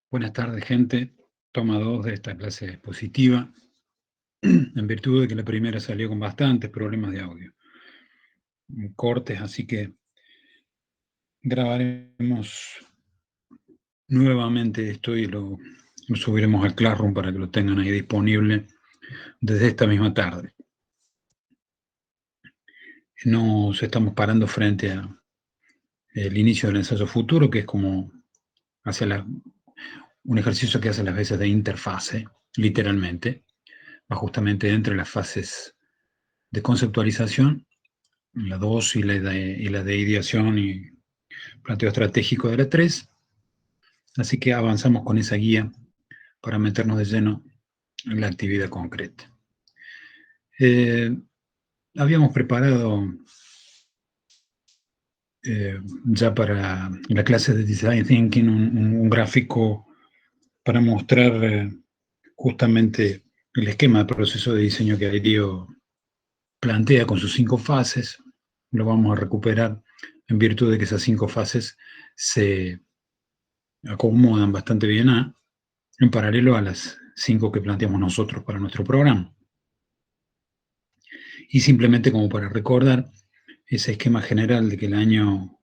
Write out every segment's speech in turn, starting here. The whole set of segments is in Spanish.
Buenas tardes, gente. Toma 2 de esta clase expositiva, en virtud de que la primera salió con bastantes problemas de audio, cortes, así que grabaremos nuevamente esto y lo subiremos al Classroom para que lo tengan ahí disponible desde esta misma tarde. Nos estamos parando frente a el inicio del ensayo futuro, que es como un ejercicio que hace las veces de interfase, literalmente, va justamente entre las fases de conceptualización, la 2 y la de ideación y planteo estratégico de la 3. Así que avanzamos con esa guía para meternos de lleno en la actividad concreta. Habíamos preparado ya para la clase de Design Thinking un gráfico para mostrar justamente el esquema de proceso de diseño que IDEO plantea con sus 5 fases. Lo vamos a recuperar en virtud de que esas 5 fases se acomodan bastante bien en paralelo a las 5 que planteamos nosotros para nuestro programa. Y simplemente como para recordar ese esquema general de que el año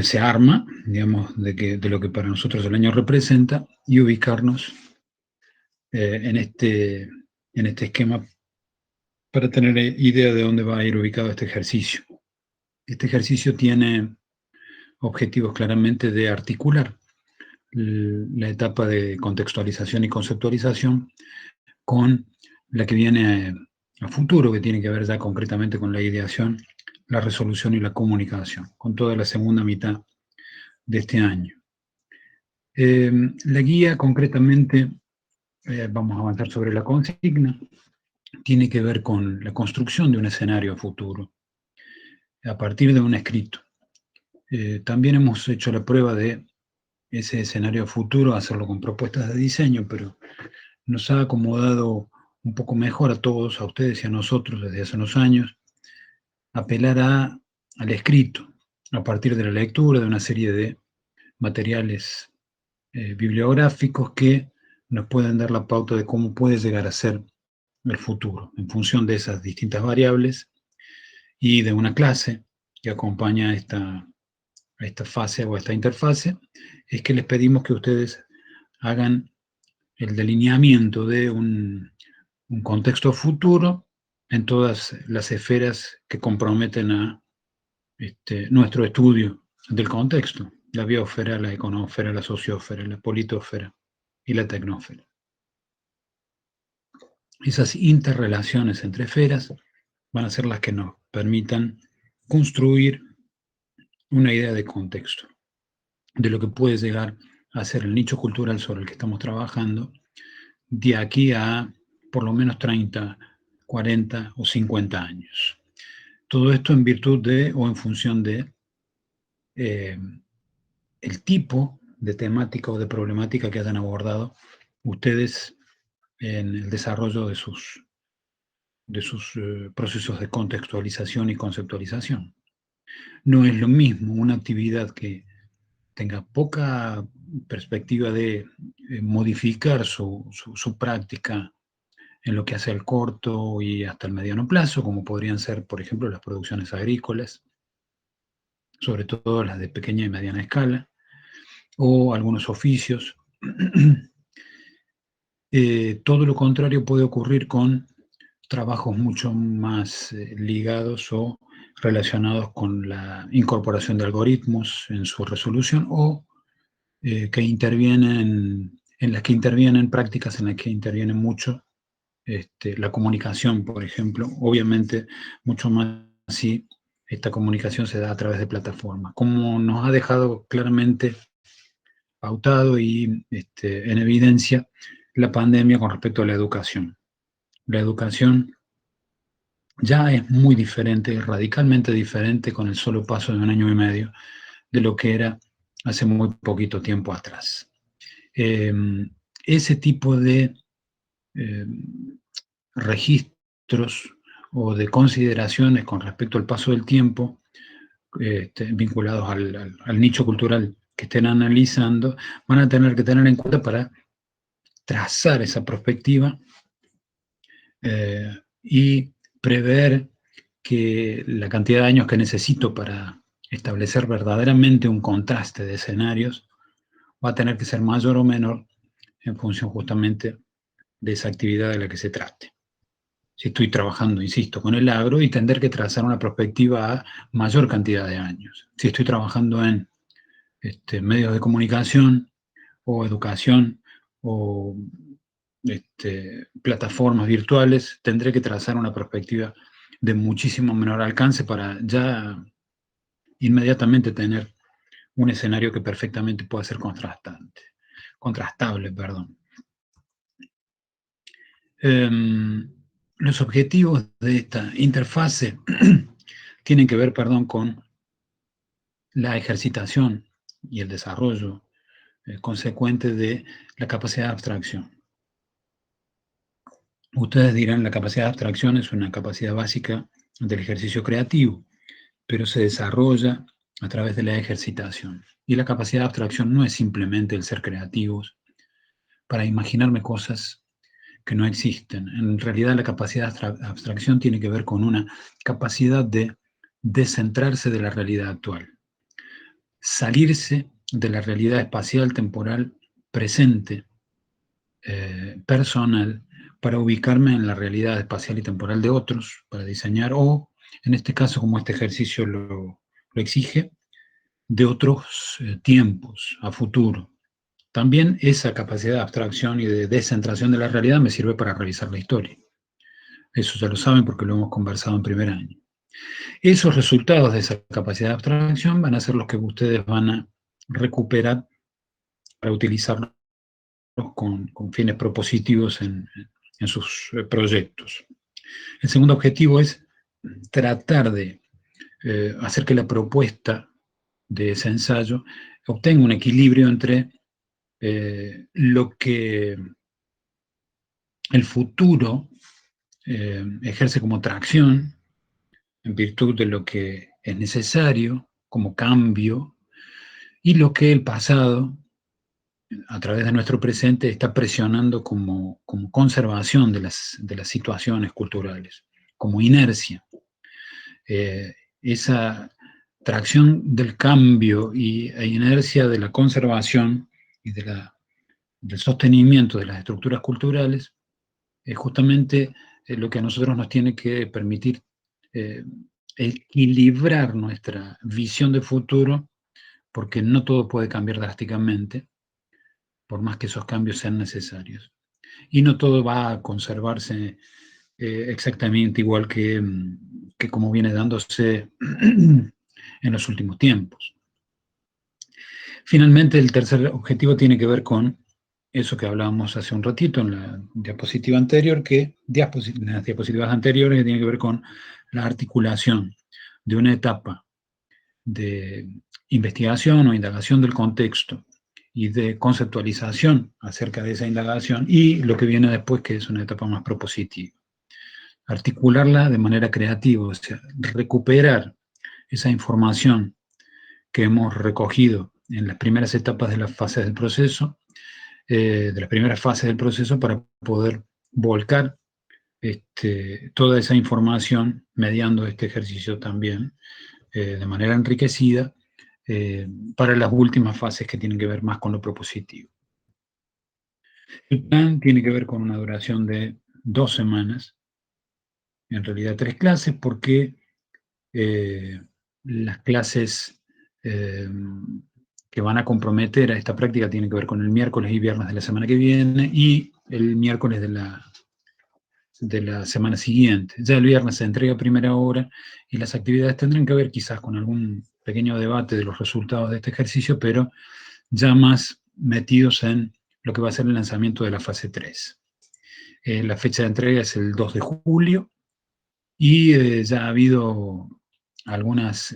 se arma, digamos, de lo que para nosotros el año representa, y ubicarnos en este esquema para tener idea de dónde va a ir ubicado este ejercicio. Este ejercicio tiene objetivos claramente de articular la etapa de contextualización y conceptualización con la que viene a futuro, que tiene que ver ya concretamente con la ideación, la resolución y la comunicación, con toda la segunda mitad de este año. La guía concretamente, vamos a avanzar sobre la consigna, tiene que ver con la construcción de un escenario a futuro, a partir de un escrito. También hemos hecho la prueba de ese escenario a futuro, hacerlo con propuestas de diseño, pero nos ha acomodado un poco mejor a todos, a ustedes y a nosotros desde hace unos años, apelar al escrito, a partir de la lectura de una serie de materiales bibliográficos que nos pueden dar la pauta de cómo puede llegar a ser el futuro, en función de esas distintas variables y de una clase que acompaña a esta fase o a esta interfase, es que les pedimos que ustedes hagan el delineamiento de un contexto futuro en todas las esferas que comprometen a nuestro estudio del contexto: la biosfera, la econósfera, la sociósfera, la politosfera y la tecnósfera. Esas interrelaciones entre esferas van a ser las que nos permitan construir una idea de contexto, de lo que puede llegar a ser el nicho cultural sobre el que estamos trabajando de aquí a por lo menos 30, 40 o 50 años. Todo esto en virtud de o en función de el tipo de temática o de problemática que hayan abordado ustedes en el desarrollo de sus procesos de contextualización y conceptualización. No es lo mismo una actividad que tenga poca perspectiva de modificar su práctica en lo que hace al corto y hasta el mediano plazo, como podrían ser, por ejemplo, las producciones agrícolas, sobre todo las de pequeña y mediana escala, o algunos oficios. Todo lo contrario puede ocurrir con trabajos mucho más ligados o relacionados con la incorporación de algoritmos en su resolución, o que intervienen, en las que intervienen prácticas en las que interviene mucho la comunicación, por ejemplo. Obviamente mucho más si esta comunicación se da a través de plataformas, como nos ha dejado claramente pautado y en evidencia la pandemia con respecto a la educación. La educación ya es muy diferente, radicalmente diferente, con el solo paso de 1 año y medio, de lo que era hace muy poquito tiempo atrás. Ese tipo de registros o de consideraciones con respecto al paso del tiempo, vinculados al nicho cultural que estén analizando van a tener que tener en cuenta para trazar esa perspectiva y prever que la cantidad de años que necesito para establecer verdaderamente un contraste de escenarios va a tener que ser mayor o menor en función justamente de esa actividad de la que se trate. Si estoy trabajando, insisto, con el agro, y tendré que trazar una perspectiva a mayor cantidad de años. Si estoy trabajando en medios de comunicación o educación o plataformas virtuales, tendré que trazar una perspectiva de muchísimo menor alcance para ya inmediatamente tener un escenario que perfectamente pueda ser contrastable. Los objetivos de esta interfase tienen que ver, con la ejercitación y el desarrollo consecuente de la capacidad de abstracción. Ustedes dirán, la capacidad de abstracción es una capacidad básica del ejercicio creativo, pero se desarrolla a través de la ejercitación. Y la capacidad de abstracción no es simplemente el ser creativos para imaginarme cosas que no existen. En realidad la capacidad de abstracción tiene que ver con una capacidad de descentrarse de la realidad actual, salirse de la realidad espacial, temporal, presente, personal, para ubicarme en la realidad espacial y temporal de otros, para diseñar, o en este caso, como este ejercicio lo exige, de otros tiempos a futuro. También esa capacidad de abstracción y de descentración de la realidad me sirve para revisar la historia. Eso ya lo saben porque lo hemos conversado en primer año. Esos resultados de esa capacidad de abstracción van a ser los que ustedes van a recuperar para utilizarlos con fines propositivos en sus proyectos. El segundo objetivo es tratar de hacer que la propuesta de ese ensayo obtenga un equilibrio entre lo que el futuro ejerce como tracción en virtud de lo que es necesario como cambio y lo que el pasado, a través de nuestro presente, está presionando como conservación de las situaciones culturales, como inercia. Esa tracción del cambio e inercia de la conservación y del sostenimiento de las estructuras culturales es justamente lo que a nosotros nos tiene que permitir equilibrar nuestra visión de futuro, porque no todo puede cambiar drásticamente, por más que esos cambios sean necesarios. Y no todo va a conservarse exactamente igual que como viene dándose en los últimos tiempos. Finalmente, el tercer objetivo tiene que ver con eso que hablábamos hace un ratito en la diapositiva anterior, las diapositivas anteriores, que tiene que ver con la articulación de una etapa de investigación o indagación del contexto y de conceptualización acerca de esa indagación, y lo que viene después, que es una etapa más propositiva. Articularla de manera creativa, o sea, recuperar esa información que hemos recogido en las primeras etapas de las fases del proceso, para poder volcar toda esa información mediando este ejercicio también de manera enriquecida para las últimas fases que tienen que ver más con lo propositivo. El plan tiene que ver con una duración de 2 semanas, en realidad 3 clases, porque las clases que van a comprometer a esta práctica tienen que ver con el miércoles y viernes de la semana que viene y el miércoles de la semana siguiente. Ya el viernes se entrega a primera hora y las actividades tendrán que ver quizás con algún pequeño debate de los resultados de este ejercicio, pero ya más metidos en lo que va a ser el lanzamiento de la fase 3. La fecha de entrega es el 2 de julio y ya ha habido algunos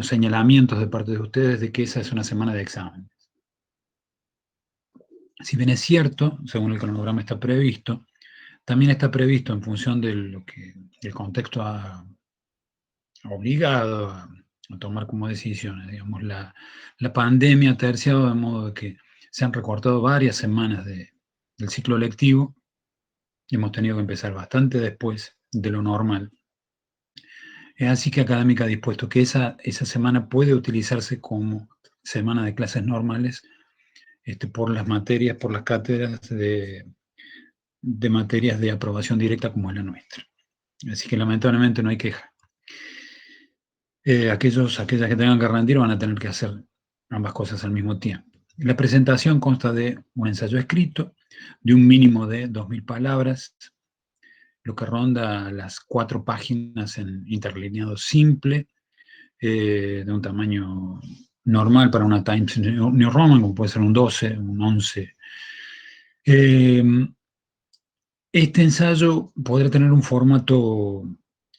señalamientos de parte de ustedes de que esa es una semana de exámenes. Si bien es cierto, según el cronograma está previsto, también está previsto en función de lo que el contexto ha obligado a tomar como decisiones. Digamos, la pandemia ha terciado de modo que se han recortado varias semanas del ciclo lectivo, y hemos tenido que empezar bastante después de lo normal. Así que Académica ha dispuesto que esa semana puede utilizarse como semana de clases normales por las materias, por las cátedras de materias de aprobación directa como es la nuestra. Así que lamentablemente no hay queja. Aquellas que tengan que rendir van a tener que hacer ambas cosas al mismo tiempo. La presentación consta de un ensayo escrito, de un mínimo de 2000 palabras, lo que ronda las 4 páginas en interlineado simple, de un tamaño normal para una Times New Roman, como puede ser un 12, un 11. Este ensayo podrá tener un formato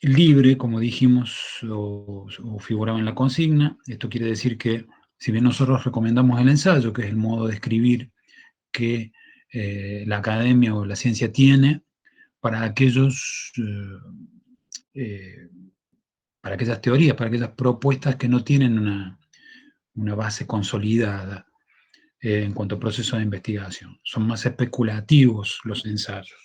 libre, como dijimos, o figuraba en la consigna. Esto quiere decir que, si bien nosotros recomendamos el ensayo, que es el modo de escribir que la academia o la ciencia tiene, para para aquellas teorías, para aquellas propuestas que no tienen una base consolidada en cuanto a procesos de investigación. Son más especulativos los ensayos.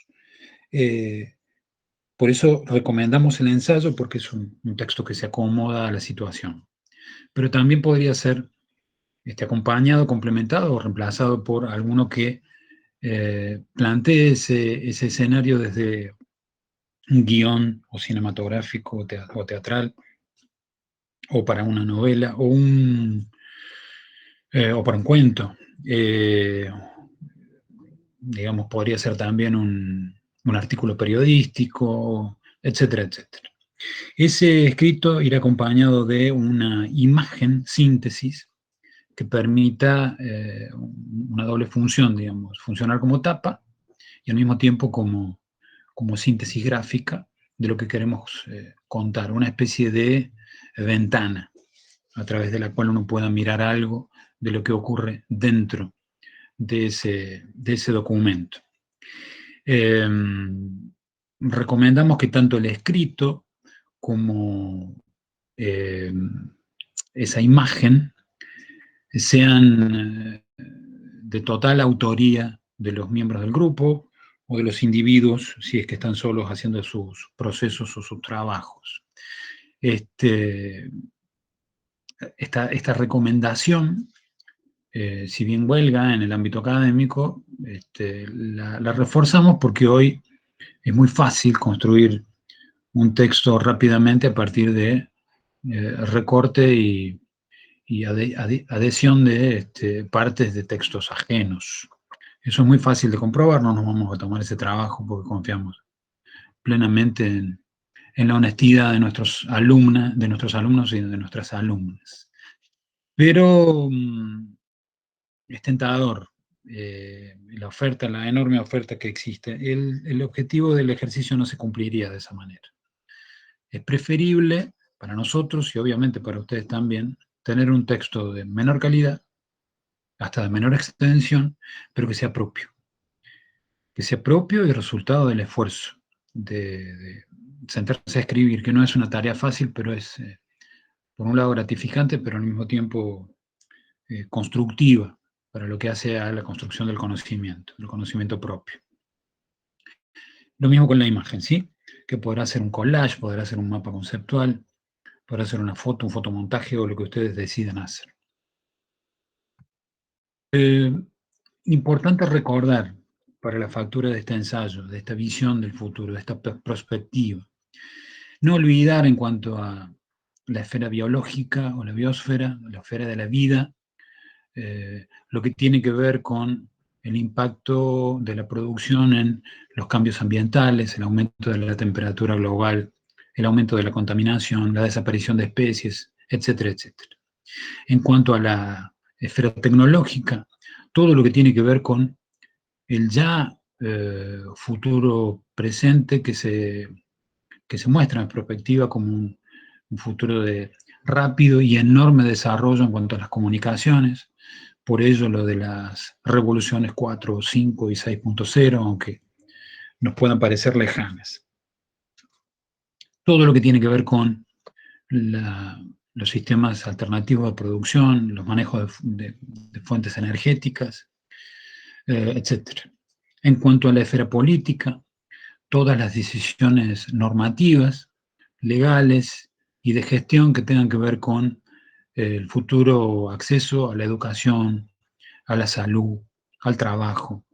Por eso recomendamos el ensayo, porque es un texto que se acomoda a la situación. Pero también podría ser acompañado, complementado o reemplazado por alguno que plantee ese escenario desde un guión o cinematográfico o teatral, o para una novela, o para un cuento. Digamos, podría ser también un artículo periodístico, etcétera, etcétera. Ese escrito irá acompañado de una imagen síntesis que permita una doble función, digamos, funcionar como tapa y al mismo tiempo como síntesis gráfica de lo que queremos contar, una especie de ventana a través de la cual uno pueda mirar algo de lo que ocurre dentro de ese documento. Recomendamos que tanto el escrito como esa imagen sean de total autoría de los miembros del grupo o de los individuos, si es que están solos haciendo sus procesos o sus trabajos. Esta recomendación, si bien huelga en el ámbito académico, la reforzamos porque hoy es muy fácil construir un texto rápidamente a partir de recorte y adhesión de partes de textos ajenos. Eso es muy fácil de comprobar, no nos vamos a tomar ese trabajo porque confiamos plenamente en la honestidad de nuestros alumnos y de nuestras alumnas. Pero es tentador la enorme oferta que existe. El objetivo del ejercicio no se cumpliría de esa manera. Es preferible para nosotros y obviamente para ustedes también tener un texto de menor calidad, hasta de menor extensión, pero que sea propio. Que sea propio y resultado del esfuerzo de sentarse a escribir, que no es una tarea fácil, pero es, por un lado, gratificante, pero al mismo tiempo constructiva para lo que hace a la construcción del conocimiento propio. Lo mismo con la imagen, ¿sí? Que podrá ser un collage, podrá ser un mapa conceptual, podrá ser una foto, un fotomontaje o lo que ustedes decidan hacer. Importante recordar para la factura de este ensayo, de esta visión del futuro, de esta perspectiva. No olvidar en cuanto a la esfera biológica o la biosfera, la esfera de la vida, lo que tiene que ver con el impacto de la producción en los cambios ambientales, el aumento de la temperatura global, el aumento de la contaminación, la desaparición de especies, etcétera, etcétera. En cuanto a la esfera tecnológica, todo lo que tiene que ver con el ya futuro presente que se muestra en perspectiva como un futuro de rápido y enorme desarrollo en cuanto a las comunicaciones. Por ello lo de las revoluciones 4, 5 y 6.0, aunque nos puedan parecer lejanas. Todo lo que tiene que ver con los sistemas alternativos de producción, los manejos de fuentes energéticas, etc. En cuanto a la esfera política, todas las decisiones normativas, legales y de gestión que tengan que ver con el futuro acceso a la educación, a la salud, al trabajo,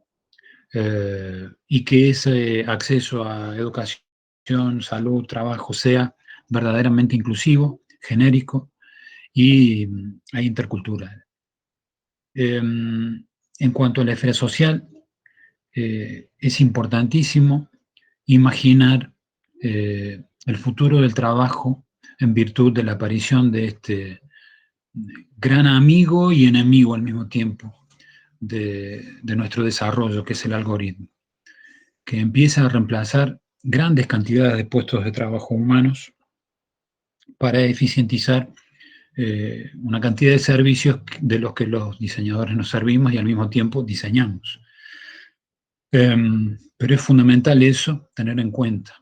y que ese acceso a educación, salud, trabajo sea verdaderamente inclusivo, genérico e intercultural. En cuanto a la esfera social, es importantísimo imaginar el futuro del trabajo en virtud de la aparición de este gran amigo y enemigo al mismo tiempo de nuestro desarrollo, que es el algoritmo, que empieza a reemplazar grandes cantidades de puestos de trabajo humanos para eficientizar una cantidad de servicios de los que los diseñadores nos servimos y al mismo tiempo diseñamos. Pero es fundamental eso, tener en cuenta.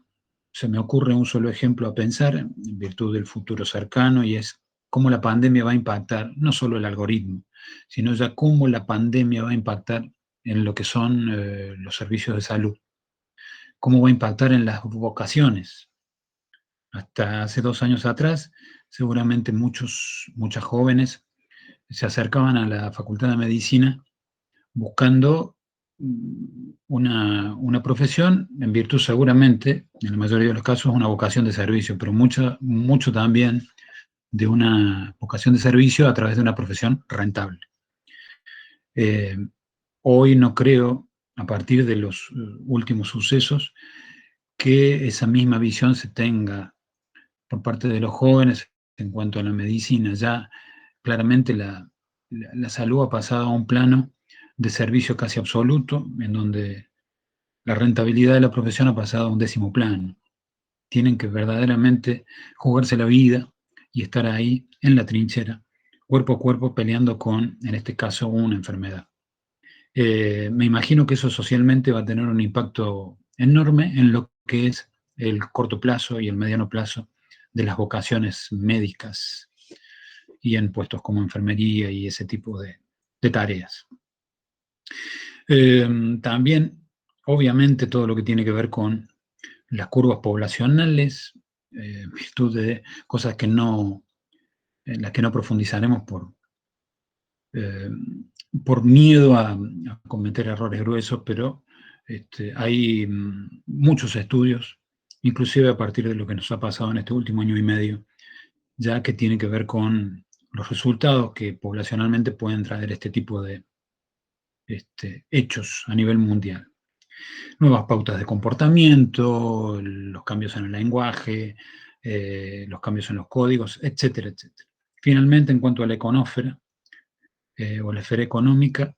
Se me ocurre un solo ejemplo a pensar, en virtud del futuro cercano, y es cómo la pandemia va a impactar, no solo el algoritmo, sino ya cómo la pandemia va a impactar en lo que son los servicios de salud, cómo va a impactar en las vocaciones. Hasta hace 2 años atrás, seguramente muchas jóvenes se acercaban a la Facultad de Medicina buscando una profesión, en virtud seguramente, en la mayoría de los casos, una vocación de servicio, pero mucho también de una vocación de servicio a través de una profesión rentable. Hoy no creo, a partir de los últimos sucesos, que esa misma visión se tenga por parte de los jóvenes en cuanto a la medicina. Ya claramente la salud ha pasado a un plano de servicio casi absoluto, en donde la rentabilidad de la profesión ha pasado a un 10º plano. Tienen que verdaderamente jugarse la vida y estar ahí en la trinchera, cuerpo a cuerpo, peleando con, en este caso, una enfermedad. Me imagino que eso socialmente va a tener un impacto enorme en lo que es el corto plazo y el mediano plazo de las vocaciones médicas y en puestos como enfermería y ese tipo de tareas. También, obviamente, todo lo que tiene que ver con las curvas poblacionales, en virtud de cosas en las que no profundizaremos por miedo a cometer errores gruesos, pero hay muchos estudios, inclusive a partir de lo que nos ha pasado en este último año y medio, ya que tiene que ver con los resultados que poblacionalmente pueden traer este tipo de hechos a nivel mundial. Nuevas pautas de comportamiento, los cambios en el lenguaje, los cambios en los códigos, etcétera, etcétera. Finalmente, en cuanto a la econósfera, o la esfera económica,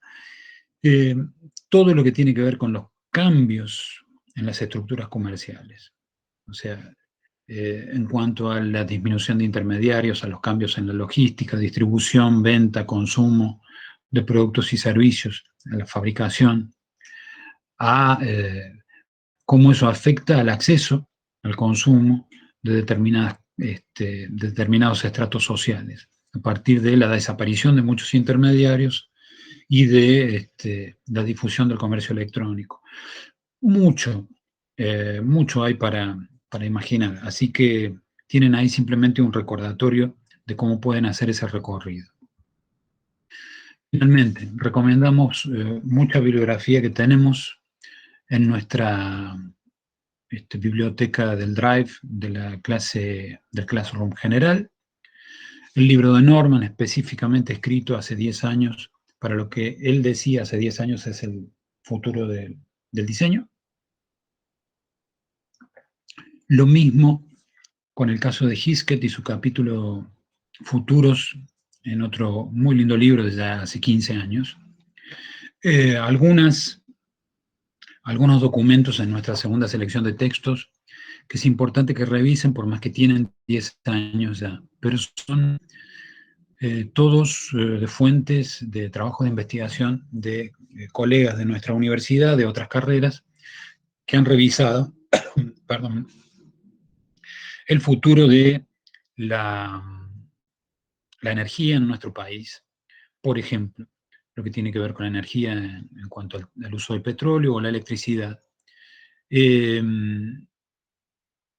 todo lo que tiene que ver con los cambios en las estructuras comerciales. O sea, en cuanto a la disminución de intermediarios, a los cambios en la logística, distribución, venta, consumo de productos y servicios, a la fabricación, a cómo eso afecta al acceso, al consumo de determinados estratos sociales, a partir de la desaparición de muchos intermediarios y de la difusión del comercio electrónico. Mucho hay para imaginar, así que tienen ahí simplemente un recordatorio de cómo pueden hacer ese recorrido. Finalmente, recomendamos mucha bibliografía que tenemos en nuestra biblioteca del Drive de la clase del Classroom general. El libro de Norman, específicamente escrito hace 10 años, para lo que él decía hace 10 años es el futuro del diseño. Lo mismo con el caso de Hiskett y su capítulo Futuros, en otro muy lindo libro de ya hace 15 años. Algunos documentos en nuestra segunda selección de textos que es importante que revisen, por más que tienen 10 años ya, pero son todos de fuentes de trabajo de investigación de colegas de nuestra universidad, de otras carreras, que han revisado perdón, el futuro de la la energía en nuestro país, por ejemplo, lo que tiene que ver con la energía en cuanto al uso del petróleo o la electricidad. Eh,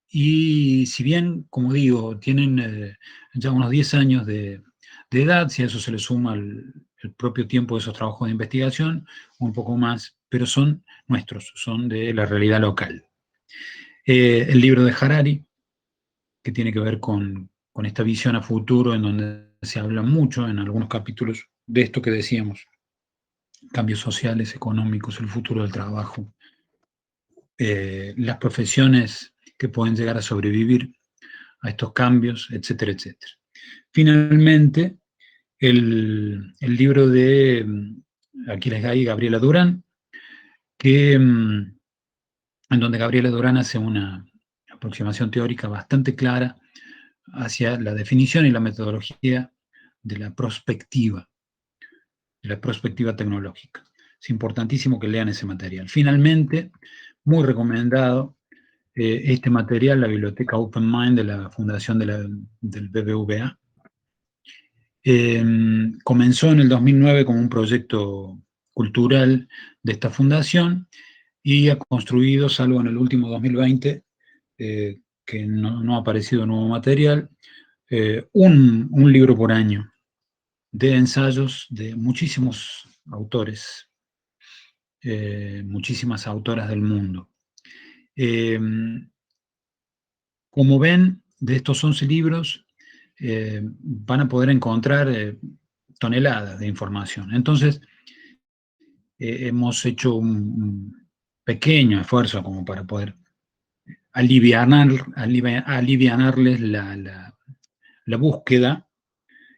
y si bien, como digo, tienen ya unos 10 años de edad, si a eso se le suma el propio tiempo de esos trabajos de investigación, un poco más, pero son nuestros, son de la realidad local. El libro de Harari, que tiene que ver con esta visión a futuro, en donde se habla mucho en algunos capítulos de esto que decíamos, cambios sociales, económicos, el futuro del trabajo, las profesiones que pueden llegar a sobrevivir a estos cambios, etcétera, etcétera. Finalmente, el libro de Aquiles Gay y Gabriela Durán, en donde Gabriela Durán hace una aproximación teórica bastante clara hacia la definición y la metodología de la perspectiva tecnológica. Es importantísimo que lean ese material. Finalmente, muy recomendado este material, la biblioteca Open Mind de la Fundación del BBVA. Comenzó en el 2009 como un proyecto cultural de esta fundación y ha construido, salvo en el último 2020, que no ha aparecido nuevo material, un libro por año de ensayos de muchísimos autores, muchísimas autoras del mundo. Como ven, de estos 11 libros van a poder encontrar toneladas de información. Entonces, hemos hecho un pequeño esfuerzo como para poder alivianarles la búsqueda,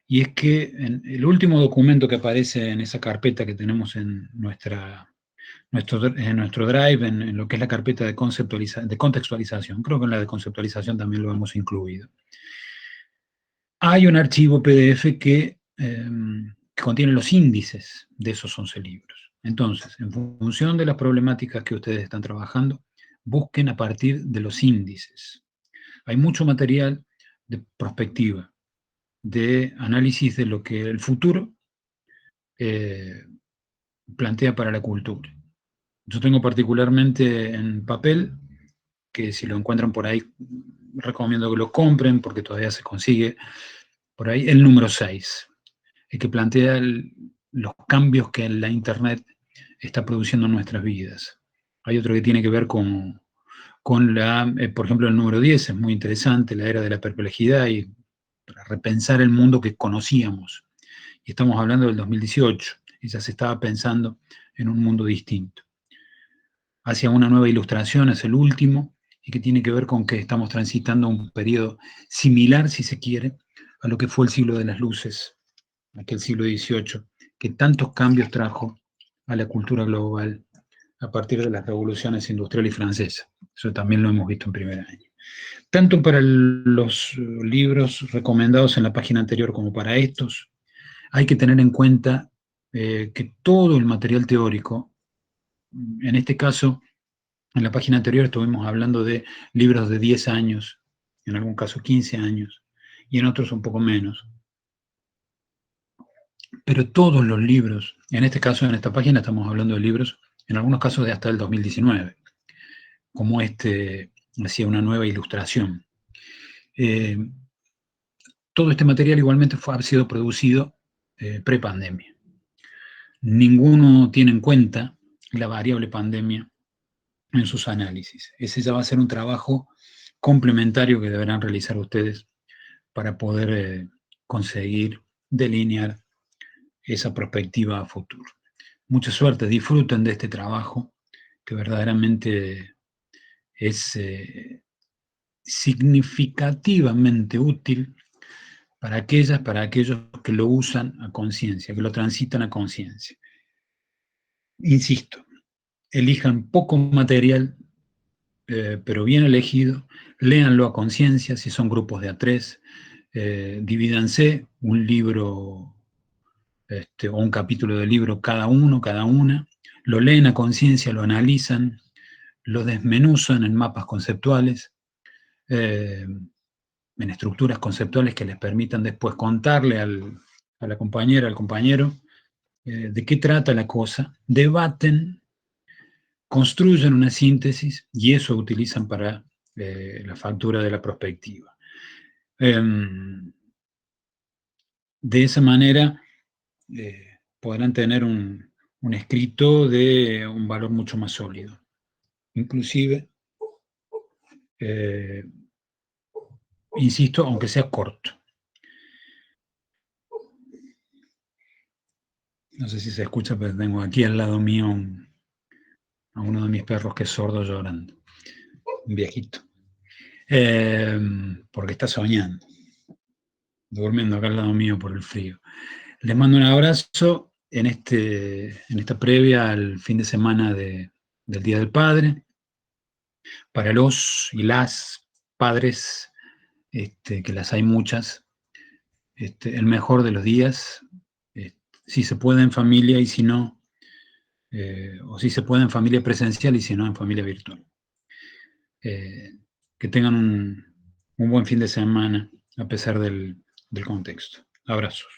y es que en el último documento que aparece en esa carpeta que tenemos en nuestro Drive, en lo que es la carpeta de contextualización, creo que en la de conceptualización también lo hemos incluido, hay un archivo PDF que contiene los índices de esos 11 libros. Entonces, en función de las problemáticas que ustedes están trabajando, busquen a partir de los índices. Hay mucho material de prospectiva, de análisis de lo que el futuro plantea para la cultura. Yo tengo particularmente en papel, que si lo encuentran por ahí, recomiendo que lo compren porque todavía se consigue por ahí, el número 6, el que plantea los cambios que la Internet está produciendo en nuestras vidas. Hay otro que tiene que ver con por ejemplo, el número 10 es muy interesante, la era de la perplejidad, y para repensar el mundo que conocíamos. Y estamos hablando del 2018, y ya se estaba pensando en un mundo distinto. Hacia una nueva ilustración es el último, y que tiene que ver con que estamos transitando un periodo similar, si se quiere, a lo que fue el siglo de las luces, aquel siglo XVIII, que tantos cambios trajo a la cultura global a partir de las revoluciones industrial y francesa. Eso también lo hemos visto en primer año. Tanto para los libros recomendados en la página anterior como para estos, hay que tener en cuenta que todo el material teórico, en este caso, en la página anterior estuvimos hablando de libros de 10 años, en algún caso 15 años, y en otros un poco menos. Pero todos los libros, en este caso, en esta página estamos hablando de libros, en algunos casos de hasta el 2019, como hacía una nueva ilustración. Todo este material igualmente ha sido producido pre-pandemia. Ninguno tiene en cuenta la variable pandemia en sus análisis. Ese ya va a ser un trabajo complementario que deberán realizar ustedes para poder conseguir delinear esa perspectiva a futuro. Mucha suerte, disfruten de este trabajo que verdaderamente es significativamente útil para aquellos que lo usan a conciencia, que lo transitan a conciencia. Insisto, elijan poco material, pero bien elegido, léanlo a conciencia, si son grupos de A3, divídanse un libro o un capítulo de libro cada uno, cada una, lo leen a conciencia, lo analizan, lo desmenuzan en mapas conceptuales, en estructuras conceptuales que les permitan después contarle a la compañera, al compañero, de qué trata la cosa, debaten, construyen una síntesis y eso utilizan para la factura de la prospectiva. De esa manera podrán tener un escrito de un valor mucho más sólido. Inclusive, insisto, aunque sea corto. No sé si se escucha, pero tengo aquí al lado mío a uno de mis perros que es sordo llorando. Un viejito. Porque está soñando. Durmiendo acá al lado mío por el frío. Les mando un abrazo en esta previa al fin de semana del Día del Padre. Para los y las padres, que las hay muchas, el mejor de los días, si se puede en familia y si no, o si se puede en familia presencial y si no en familia virtual. Que tengan un buen fin de semana a pesar del contexto. Abrazos.